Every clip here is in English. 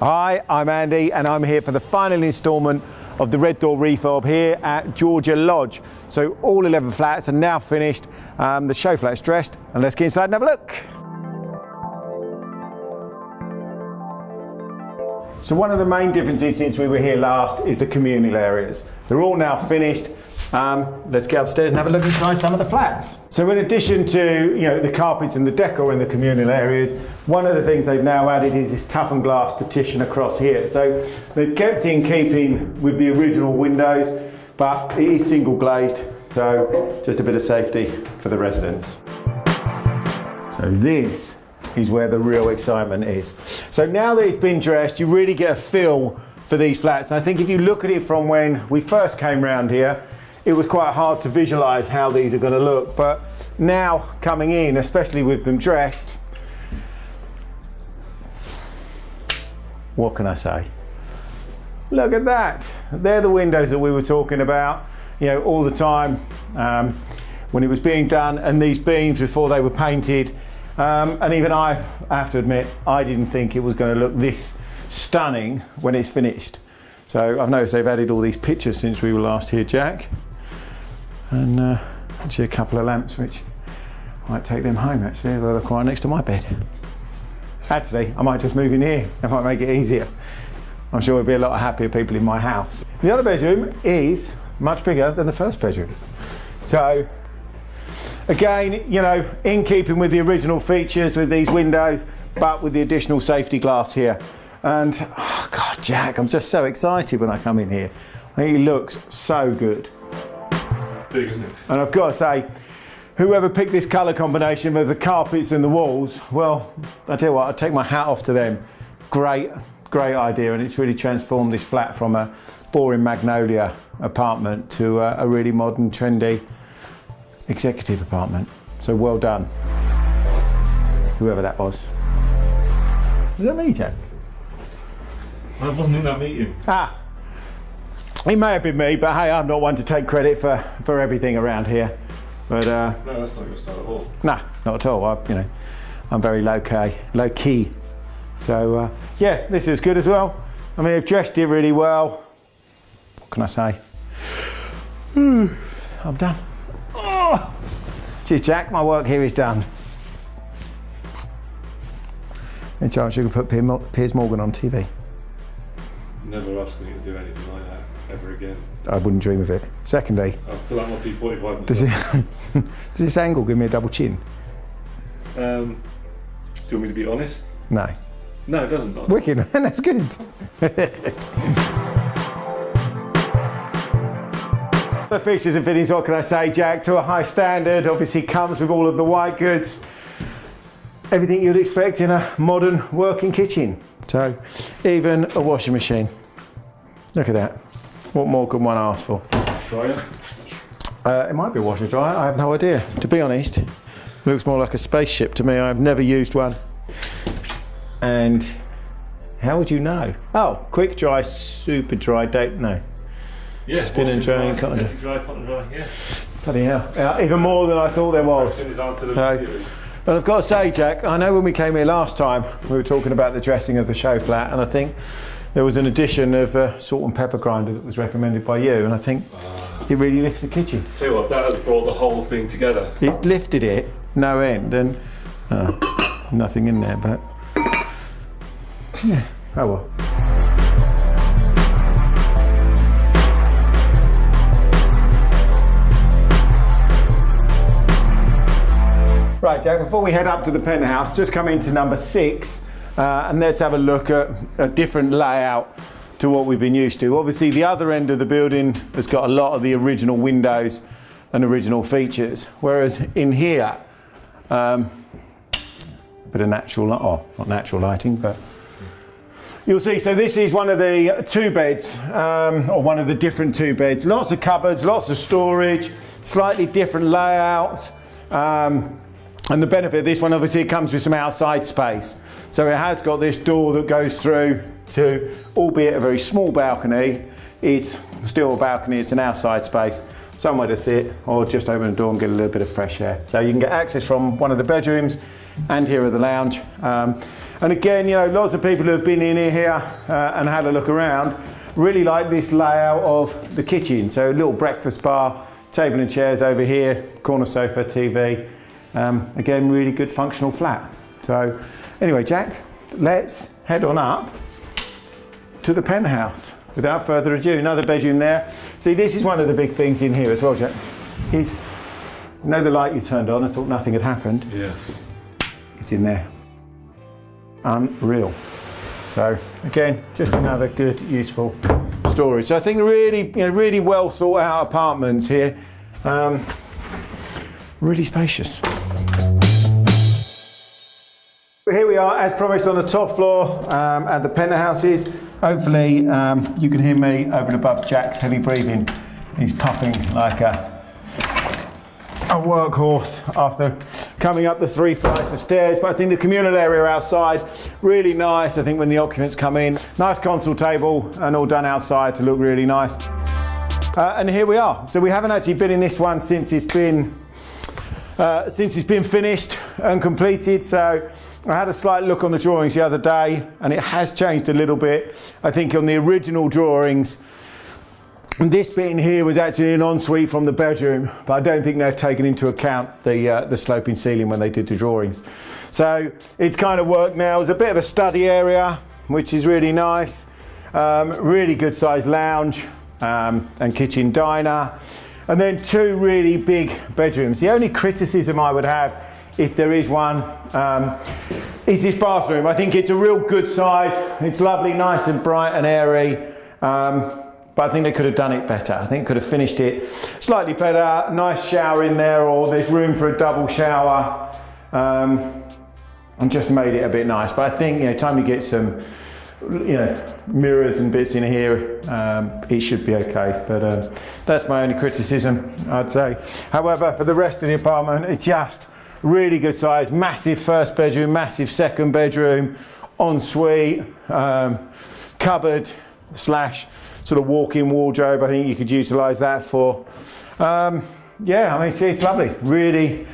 Hi, I'm Andy and I'm here for the final instalment of the RedDoor refurb here at Georgia Lodge. So all 11 flats are now finished, the show flat's dressed, and let's get inside and have a look. So one of the main differences since we were here last is the communal areas. They're all now finished. Let's get upstairs and have a look inside some of the flats. So in addition to the carpets and the decor in the communal areas, one of the things they've now added is this toughened glass partition across here. So they've kept in keeping with the original windows, but it is single glazed, so just a bit of safety for the residents. So this is where the real excitement is. So now that it's been dressed, you really get a feel for these flats. And I think if you look at it from when we first came round here, it was quite hard to visualise how these are going to look, but now coming in, especially with them dressed, what can I say? Look at that. They're the windows that we were talking about, all the time when it was being done, and these beams before they were painted. And even I have to admit, I didn't think it was going to look this stunning when it's finished. So I've noticed they've added all these pictures since we were last here, Jack. And actually a couple of lamps, which I might take them home actually, they're quite next to my bed. Actually, I might just move in here, that might make it easier. I'm sure there'll be a lot of happier people in my house. The other bedroom is much bigger than the first bedroom. So again, in keeping with the original features with these windows, but with the additional safety glass here. And oh God, Jack, I'm just so excited when I come in here. It looks so good. Big, isn't it? And I've got to say, whoever picked this colour combination with the carpets and the walls, well, I tell you what, I take my hat off to them. Great idea, and it's really transformed this flat from a boring magnolia apartment to a really modern, trendy executive apartment. So well done, whoever that was. Was that me, Jack? I wasn't in that meeting. It may have been me, but hey, I'm not one to take credit for everything around here. But no, that's not your style at all. Nah, not at all. I'm very low key. So yeah, this is good as well. I mean, they've dressed it really well. What can I say? I'm done. Oh. Cheers, Jack. My work here is done. Any chance you could put Piers Morgan on TV? Never asking you to do anything like that ever again. I wouldn't dream of it. Secondly, I feel like my P45. Does this angle give me a double chin? Do you want me to be honest? No. No, it doesn't. Not. Wicked, man, that's good. The pieces and fittings, what can I say, Jack? To a high standard, obviously comes with all of the white goods. Everything you'd expect in a modern working kitchen. So, even a washing machine. Look at that. What more could one ask for? Dryer? It might be a washer dryer, I have no idea. To be honest, it looks more like a spaceship to me. I've never used one. And how would you know? Oh, quick dry, super dry, no. Yeah, spin and dry, cotton dry, yeah. Bloody hell. Even more than I thought there was. But I've got to say, Jack, I know when we came here last time, we were talking about the dressing of the show flat, and I think there was an addition of a salt and pepper grinder that was recommended by you, and I think it really lifts the kitchen. Tell you what, that has brought the whole thing together. It's lifted it, no end, and nothing in there, but yeah, oh well. Right, Jack, before we head up to the penthouse, just come into number 6 and let's have a look at a different layout to what we've been used to. Obviously, the other end of the building has got a lot of the original windows and original features, whereas in here, bit of natural, not natural lighting, but you'll see. So this is one of the 2 beds, or one of the different 2 beds. Lots of cupboards, lots of storage, slightly different layouts. And the benefit of this one, obviously, it comes with some outside space. So it has got this door that goes through to, albeit a very small balcony, it's still a balcony, it's an outside space, somewhere to sit, or just open the door and get a little bit of fresh air. So you can get access from one of the bedrooms and here at the lounge. And And again, you know, lots of people who have been in here and had a look around really like this layout of the kitchen. So a little breakfast bar, table and chairs over here, corner sofa, TV. Again, really good functional flat. So anyway, Jack, let's head on up to the penthouse. Without further ado, another bedroom there. See, this is one of the big things in here as well, Jack. You know the light you turned on, I thought nothing had happened. Yes. It's in there. Unreal. So again, just another good, useful storage. So I think really, really well thought out apartments here. Really spacious. Here we are, as promised, on the top floor at the penthouses. Hopefully you can hear me over and above Jack's heavy breathing. He's puffing like a workhorse after coming up the 3 flights of stairs. But I think the communal area outside, really nice. I think when the occupants come in, nice console table and all done outside to look really nice. And here we are. So we haven't actually been in this one since it's been finished and completed. So I had a slight look on the drawings the other day and it has changed a little bit. I think on the original drawings, this bit in here was actually an ensuite from the bedroom, but I don't think they've taken into account the sloping ceiling when they did the drawings. So it's kind of worked now as a bit of a study area, which is really nice. Really good sized lounge and kitchen diner. And then 2 really big bedrooms. The only criticism I would have, if there is one, is this bathroom. I think it's a real good size. It's lovely, nice and bright and airy. But I think they could have done it better. I think could have finished it slightly better. Nice shower in there, or there's room for a double shower. And just made it a bit nice. But I think, time you get some, mirrors and bits in here, it should be okay. But that's my only criticism, I'd say. However, for the rest of the apartment, it's just really good size. Massive first bedroom, massive second bedroom, ensuite, cupboard / sort of walk-in wardrobe. I think you could utilise that for. Yeah, I mean, see, it's lovely. Really,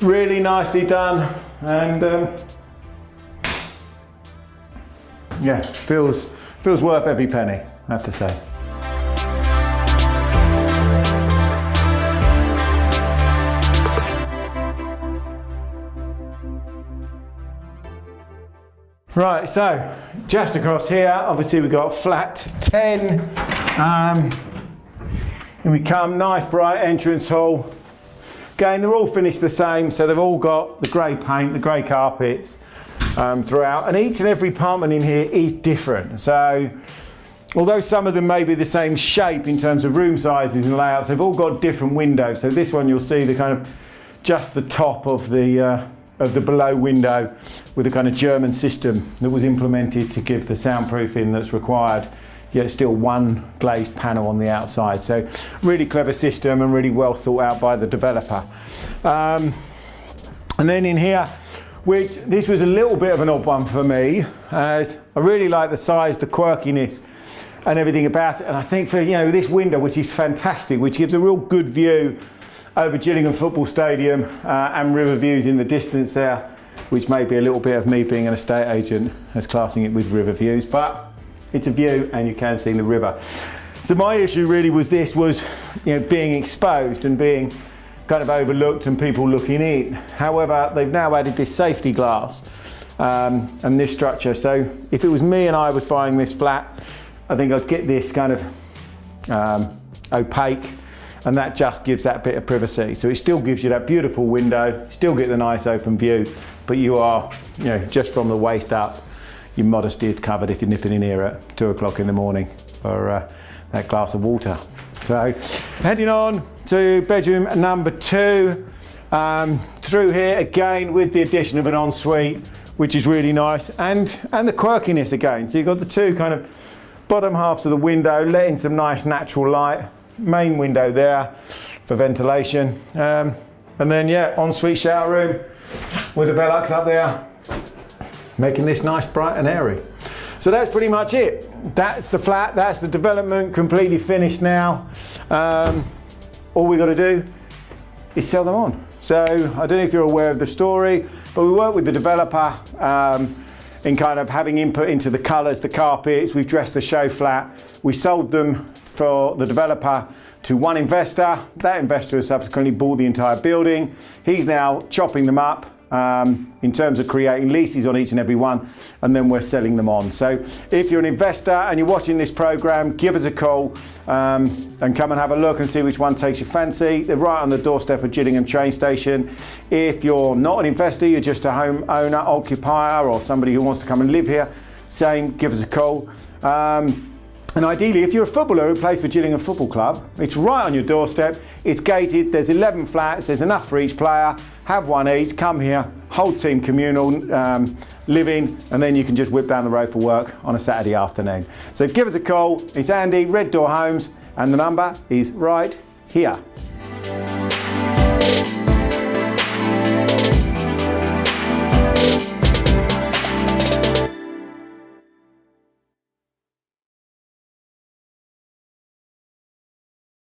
really nicely done, and yeah, feels worth every penny, I have to say. Right, so just across here, obviously we've got flat 10. Here we come, nice bright entrance hall. Again, they're all finished the same, so they've all got the grey paint, the grey carpets throughout, and each and every apartment in here is different. So although some of them may be the same shape in terms of room sizes and layouts, they've all got different windows. So this one you'll see the kind of just the top of the below window with a kind of German system that was implemented to give the soundproofing that's required, yet still one glazed panel on the outside. So really clever system and really well thought out by the developer. And then in here, which this was a little bit of an odd one for me, as I really like the size, the quirkiness and everything about it. And I think for this window, which is fantastic, which gives a real good view over Gillingham Football Stadium and river views in the distance there, which may be a little bit of me being an estate agent as classing it with river views, but it's a view and you can see the river. So my issue really was being exposed and being kind of overlooked and people looking in. However, they've now added this safety glass and this structure. So if it was me and I was buying this flat, I think I'd get this kind of opaque, and that just gives that bit of privacy. So it still gives you that beautiful window, still get the nice open view, but you are, just from the waist up, your modesty is covered if you're nipping in here at 2 o'clock in the morning for that glass of water. So heading on to bedroom number 2, through here again with the addition of an ensuite, which is really nice, and the quirkiness again. So you've got the 2 kind of bottom halves of the window, letting some nice natural light. Main window there for ventilation, and then ensuite shower room with a Velux up there, making this nice, bright and airy. So that's pretty much it. That's the flat, that's the development, completely finished now. All we got to do is sell them on. So I don't know if you're aware of the story, but we worked with the developer in kind of having input into the colours, the carpets. We've dressed the show flat. We sold them for the developer to one investor. That investor has subsequently bought the entire building. He's now chopping them up in terms of creating leases on each and every one, and then we're selling them on. So if you're an investor and you're watching this program, give us a call and come and have a look and see which one takes your fancy. They're right on the doorstep of Gillingham train station. If you're not an investor, you're just a home owner, occupier, or somebody who wants to come and live here, same, give us a call. And ideally, if you're a footballer who plays for Gillingham Football Club, it's right on your doorstep, it's gated, there's 11 flats, there's enough for each player, have one each, come here, whole team communal living, and then you can just whip down the road for work on a Saturday afternoon. So give us a call, it's Andy, RedDoor Homes, and the number is right here.